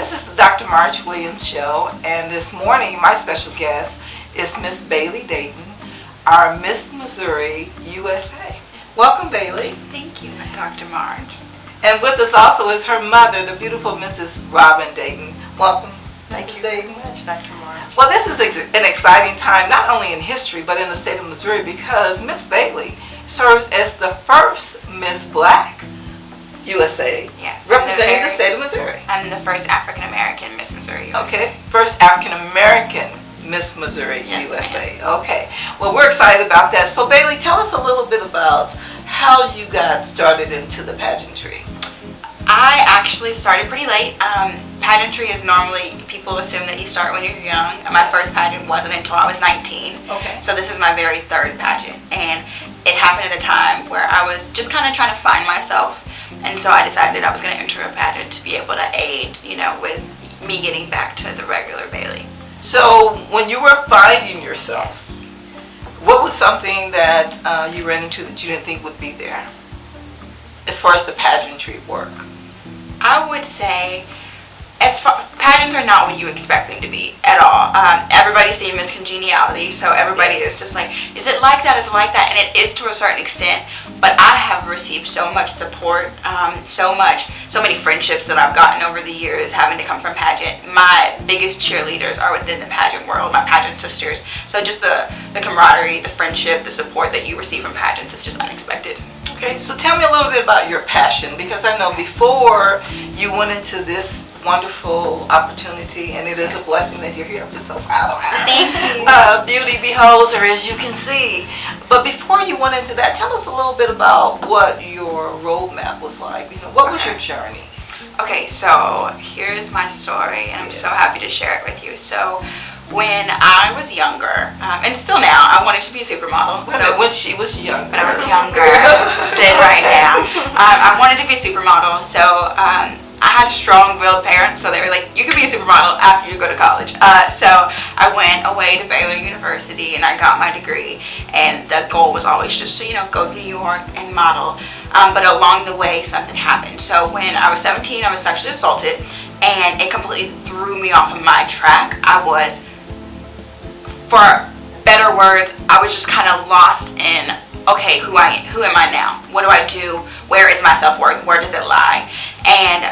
This is the Dr. Marge Williams Show, and this morning my special guest is Miss Bayleigh Dayton, our Miss Missouri USA. Welcome, Bayleigh. Thank you, Dr. Marge. And with us also is her mother, the beautiful Mrs. Robin Dayton. Welcome, Mrs. Dayton. Thank you very much, Dr. Marge. Well, this is an exciting time, not only in history, but in the state of Missouri, because Miss Bayleigh serves as the first Miss Black USA, yes, representing the state of Missouri. I'm the first African American Miss Missouri USA. Okay, first African American Miss Missouri USA. Ma'am. Okay, well, we're excited about that. So, Bayleigh, tell us a little bit about how you got started into the pageantry. I actually started pretty late. Pageantry is normally, people assume that you start when you're young. My first pageant wasn't until I was 19. Okay. So this is my very third pageant. And it happened at a time where I was just kind of trying to find myself. And so I decided I was going to enter a pageant to be able to aid, with me getting back to the regular Bayleigh. So when you were finding yourself, what was something that you ran into that you didn't think would be there as far as the pageantry work? I would say, pageants are not what you expect them to be at all. Everybody's seeing Miss Congeniality, so everybody is just like, is it like that? Is it like that? And it is to a certain extent, but I have received so much support, so many friendships that I've gotten over the years having to come from pageant. My biggest cheerleaders are within the pageant world, my pageant sisters. So just the camaraderie, the friendship, the support that you receive from pageants is just unexpected. Okay, so tell me a little bit about your passion, because I know before you went into this wonderful opportunity, and it is a blessing that you're here. I'm just so proud of her. Thank you. Beauty beholds her, as you can see. But before you went into that, tell us a little bit about what your roadmap was like. What was your journey? Okay, so here's my story, and I'm so happy to share it with you. So when I was younger, and still now, I wanted to be a supermodel. So when she was younger. When I was younger, than right now, I wanted to be a supermodel. So I had strong-willed parents, so they were like, you can be a supermodel after you go to college. So I went away to Baylor University, and I got my degree. And the goal was always just to, go to New York and model. But along the way, something happened. So when I was 17, I was sexually assaulted, and it completely threw me off of my track. I was, for better words, I was just kind of lost in, okay, who am I now? What do I do? Where is my self-worth? Where does it lie? And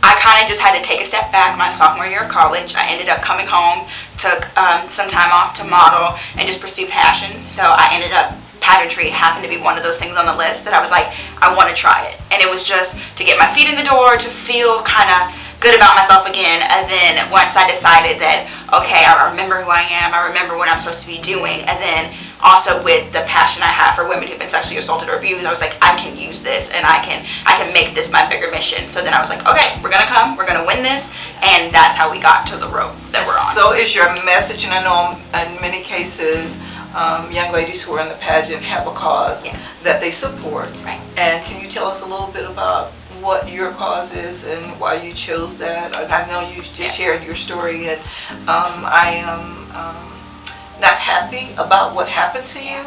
I kind of just had to take a step back my sophomore year of college. I ended up coming home, took some time off to model and just pursue passions. So I ended up, pageantry happened to be one of those things on the list that I was like, I want to try it. And it was just to get my feet in the door, to feel kind of good about myself again. And then once I decided that, okay, I remember who I am, I remember what I'm supposed to be doing, and then also with the passion I have for women who've been sexually assaulted or abused, I was like, I can use this, and I can make this my bigger mission. So then I was like, okay, we're gonna come, we're gonna win this, and that's how we got to the road that we're on. So is your message, and I know in many cases, young ladies who are in the pageant have a cause that they support. Right. And can you tell us a little bit about what your cause is and why you chose that? I know you just shared your story, and I am not happy about what happened to you,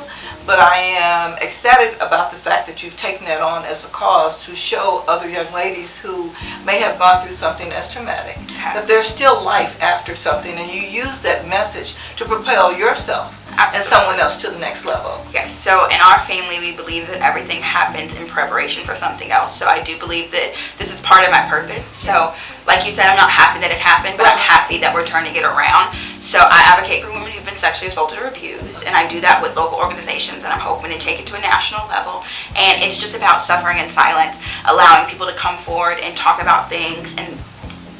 but I am ecstatic about the fact that you've taken that on as a cause to show other young ladies who may have gone through something that's traumatic, that there's still life after something, and you use that message to propel yourself and someone else to the next level. Yes, so in our family we believe that everything happens in preparation for something else. So I do believe that this is part of my purpose. So like you said, I'm not happy that it happened, but I'm happy that we're turning it around. So I advocate for women who've been sexually assaulted or abused, and I do that with local organizations, and I'm hoping to take it to a national level. And it's just about suffering in silence, allowing people to come forward and talk about things and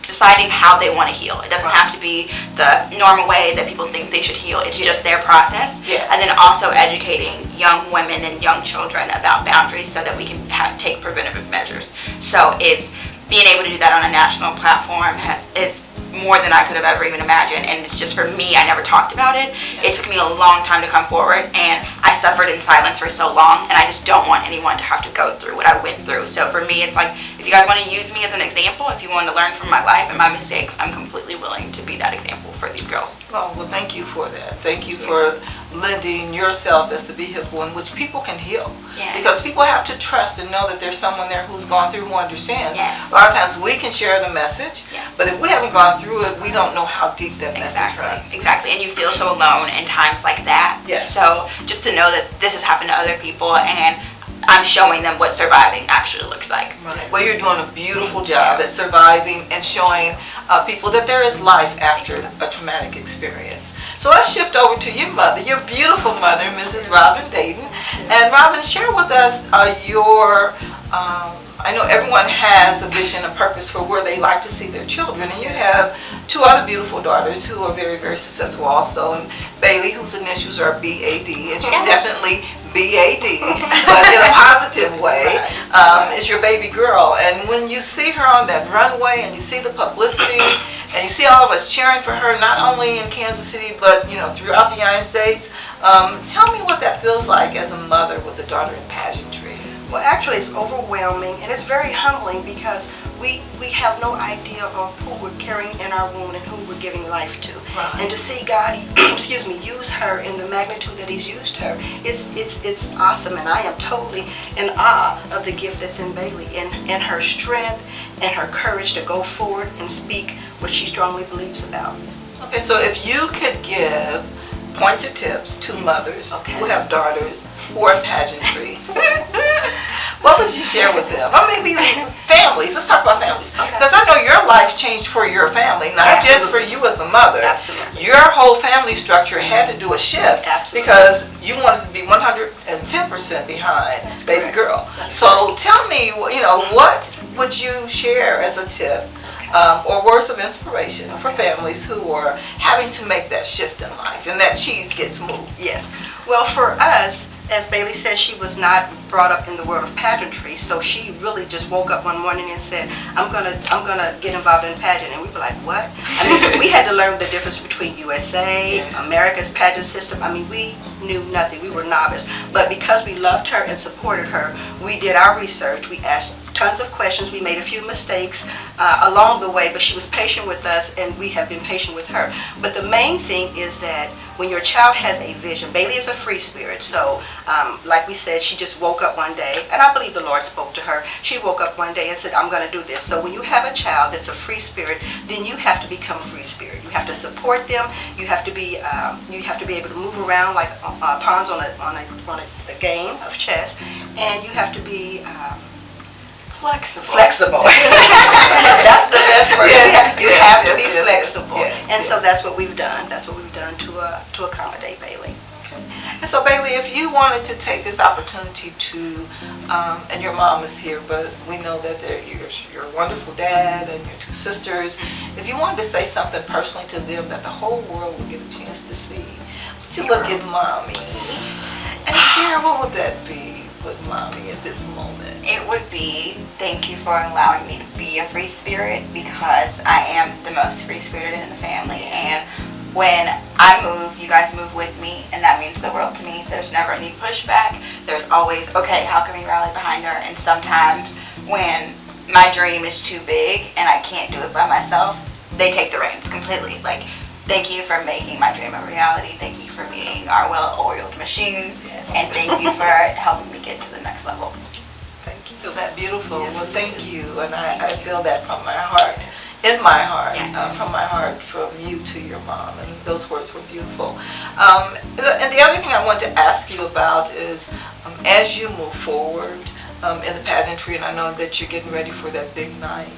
deciding how they want to heal. It doesn't have to be the normal way that people think they should heal. It's just their process. And then also educating young women and young children about boundaries so that we can take preventative measures. So it's being able to do that on a national platform is more than I could have ever even imagined, and it's just for me, I never talked about it. It took me a long time to come forward, and I suffered in silence for so long, and I just don't want anyone to have to go through what I went through. So for me, it's like, if you guys want to use me as an example, if you want to learn from my life and my mistakes, I'm completely willing to be that example for these girls. Well, thank you for that. Thank you for lending yourself as the vehicle in which people can heal. Yes. Because people have to trust and know that there's someone there who's gone through, who understands. Yes. A lot of times we can share the message, Yeah. but if we haven't gone through it, we don't know how deep that message runs. Exactly. And you feel so alone in times like that. Yes. So just to know that this has happened to other people, and I'm showing them what surviving actually looks like. Right. Well, you're doing a beautiful job at surviving and showing people that there is life after a traumatic experience. So let's shift over to your mother, your beautiful mother, Mrs. Robin Dayton. And Robin, share with us your, I know everyone has a vision, a purpose for where they like to see their children. And you have two other beautiful daughters who are very, very successful also. And Bayleigh, whose initials are B-A-D, and she's definitely B-A-D, but in a positive way, is your baby girl. And when you see her on that runway and you see the publicity and you see all of us cheering for her, not only in Kansas City, but throughout the United States, tell me what that feels like as a mother with a daughter in pageantry. Well, actually, it's overwhelming, and it's very humbling because we have no idea of who we're carrying in our womb and who we're giving life to. Right. And to see God, use her in the magnitude that He's used her, it's awesome. And I am totally in awe of the gift that's in Bayleigh, and her strength and her courage to go forward and speak what she strongly believes about. Okay, so if you could give points or tips to mothers who have daughters who are in pageantry, what would you share with them? Or maybe families. Let's talk about families. Because I know your life changed for your family, not just for you as the mother. Absolutely. Your whole family structure had to do a shift because you wanted to be 110% behind baby girl. So tell me, what would you share as a tip or words of inspiration for families who are having to make that shift in life and that cheese gets moved? Yes. Well, for us, as Bayleigh said, she was not brought up in the world of pageantry, so she really just woke up one morning and said, I'm gonna get involved in pageant. And we were like, what? I mean, we had to learn the difference between USA, America's pageant system. I mean, we knew nothing. We were novice. But because we loved her and supported her, we did our research. We asked tons of questions. We made a few mistakes along the way, but she was patient with us, and we have been patient with her. But the main thing is that when your child has a vision, Bayleigh is a free spirit, so like we said, she just woke up one day, and I believe the Lord spoke to her. She woke up one day and said, I'm going to do this. So when you have a child that's a free spirit, then you have to become a free spirit. You have to support them. You have to be able to move around like pawns on a game of chess, and you have to be flexible. That's the best word. You have to be flexible. And so that's what we've done. That's what we've done to accommodate Bayleigh. And so Bayleigh, if you wanted to take this opportunity to, and your mom is here, but we know that they're your wonderful dad and your two sisters, if you wanted to say something personally to them that the whole world would get a chance to see, would you look at mommy and share what would that be with mommy at this moment? It would be, thank you for allowing me to be a free spirit, because I am the most free spirited in the family, and when I move, you guys move with me, and that means the world to me. There's never any pushback. There's always, okay, how can we rally behind her? And sometimes when my dream is too big and I can't do it by myself, they take the reins completely. Like, thank you for making my dream a reality. Thank you for being our well-oiled machine. And thank you for helping me get to the next level. Thank you. Feel that beautiful. Well, thank you. And I feel that from my heart. In my heart, from my heart, from you to your mom, and those words were beautiful. And the other thing I want to ask you about is, as you move forward in the pageantry, and I know that you're getting ready for that big night,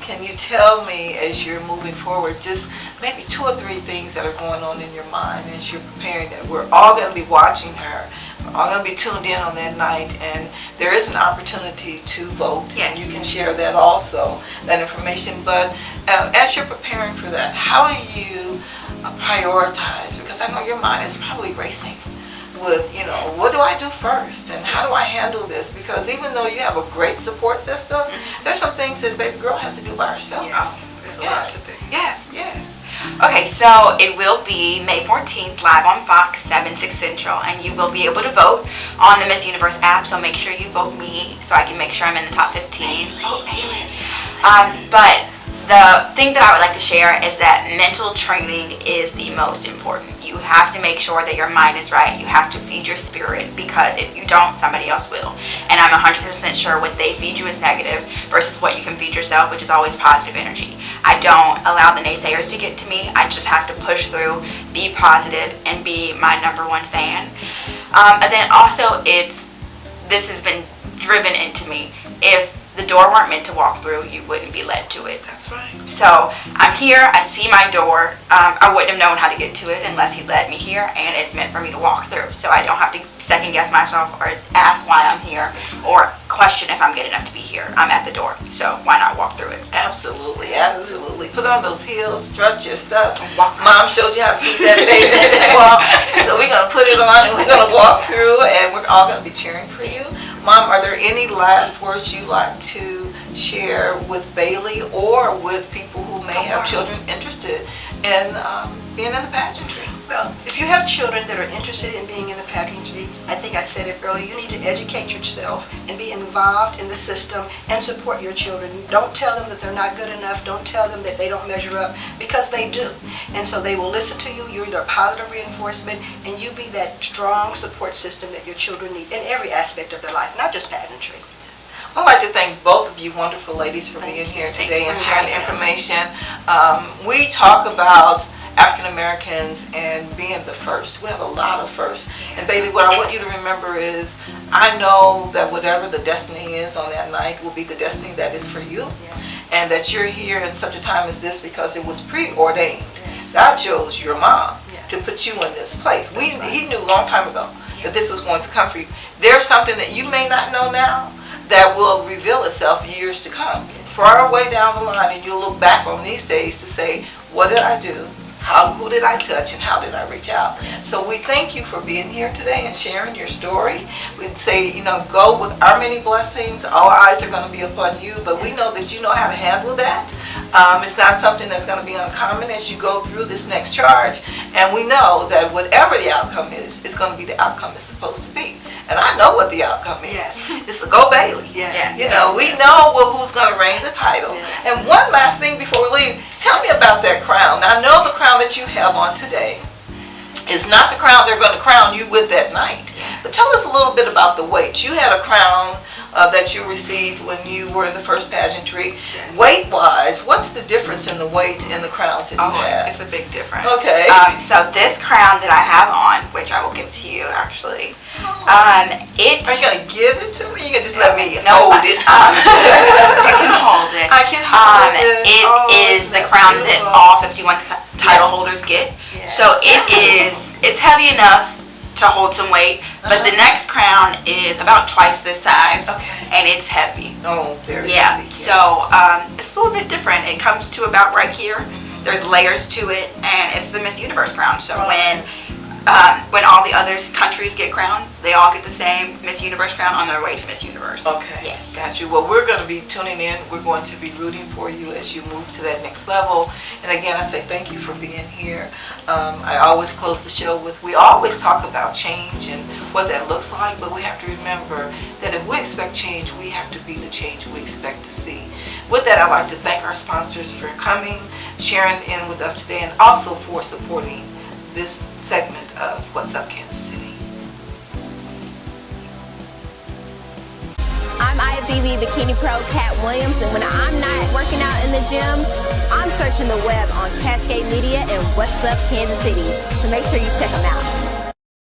can you tell me, as you're moving forward, just maybe 2 or 3 things that are going on in your mind as you're preparing that we're all going to be watching her, we're all going to be tuned in on that night, and there is an opportunity to vote. Yes. And you can share that also, that information. But as you're preparing for that, how do you prioritize? Because I know your mind is probably racing with, what do I do first? And how do I handle this? Because even though you have a great support system, there's some things that baby girl has to do by herself. There's a lot of things. Yes. Okay, so it will be May 14th, live on Fox, 7, 6 Central, and you will be able to vote on the Miss Universe app, so make sure you vote me so I can make sure I'm in the top 15. Vote Bayleigh. But the thing that I would like to share is that mental training is the most important. You have to make sure that your mind is right. You have to feed your spirit, because if you don't, somebody else will. And I'm 100% sure what they feed you is negative versus what you can feed yourself, which is always positive energy. I don't allow the naysayers to get to me. I just have to push through, be positive, and be my #1 fan. And then also, this has been driven into me. If the door weren't meant to walk through, you wouldn't be led to it. That's right. So I'm here, I see my door. I wouldn't have known how to get to it unless he led me here, and it's meant for me to walk through. So I don't have to second guess myself or ask why I'm here or question if I'm good enough to be here. I'm at the door, so why not walk through it? Absolutely, absolutely. Put on those heels, strut your stuff. Walk through. Mom showed you how to put that baby in the wall. So we're going to put it on and we're going to walk through, and we're all going to be cheering for you. Mom, are there any last words you'd like to share with Bayleigh or with people who may have children interested in being in the pageantry? Well, if you have children that are interested in being in the pageantry, I think I said it earlier, you need to educate yourself and be involved in the system and support your children. Don't tell them that they're not good enough. Don't tell them that they don't measure up, because they do. And so they will listen to you. You're their positive reinforcement, and you be that strong support system that your children need in every aspect of their life, not just pageantry. I'd like to thank both of you wonderful ladies for being here today and sharing the information. We talk about African Americans and being the first. We have a lot of firsts. And Bayleigh, what I want you to remember is, I know that whatever the destiny is on that night will be the destiny that is for you. And that you're here in such a time as this because it was preordained. God chose your mom to put you in this place. He knew a long time ago that this was going to come for you. There's something that you may not know now that will reveal itself years to come, far away down the line, and you'll look back on these days to say, what did I do? Who did I touch, and how did I reach out? So we thank you for being here today and sharing your story. We'd say, go with our many blessings. All eyes are going to be upon you, but we know that you know how to handle that. It's not something that's going to be uncommon as you go through this next charge. And we know that whatever the outcome is, it's going to be the outcome it's supposed to be. And I know what the outcome is. It's a go Bayleigh. We know who's going to reign the title. And one last thing before we leave, tell me about that crown. Now, I know the crown that you have on today is not the crown they're going to crown you with that night. But tell us a little bit about the weight. You had a crown that you received when you were in the first pageantry. Weight-wise, what's the difference in the weight in the crowns that you have? It's a big difference. Okay. So this crown that I have on, which I will give to you actually, Are you going to give it to me? You can just let me hold it. You can hold it. I can hold it. It is the crown that all 51 title holders get. So it's heavy enough to hold some weight, but the next crown is about twice this size, and it's heavy. Oh, very heavy. Yes. So it's a little bit different. It comes to about right here. There's layers to it, and it's the Miss Universe crown. So when all the other countries get crowned, they all get the same Miss Universe crown on their way to Miss Universe. Okay. Yes. Got you. Well, we're going to be tuning in. We're going to be rooting for you as you move to that next level. And again, I say thank you for being here. I always close the show with, we always talk about change and what that looks like, but we have to remember that if we expect change, we have to be the change we expect to see. With that, I'd like to thank our sponsors for coming, sharing in with us today, and also for supporting this segment of What's Up Kansas City. I'm IFBB Bikini Pro Cat Williams, and when I'm not working out in the gym, I'm searching the web on Cascade Media and What's Up Kansas City. So make sure you check them out.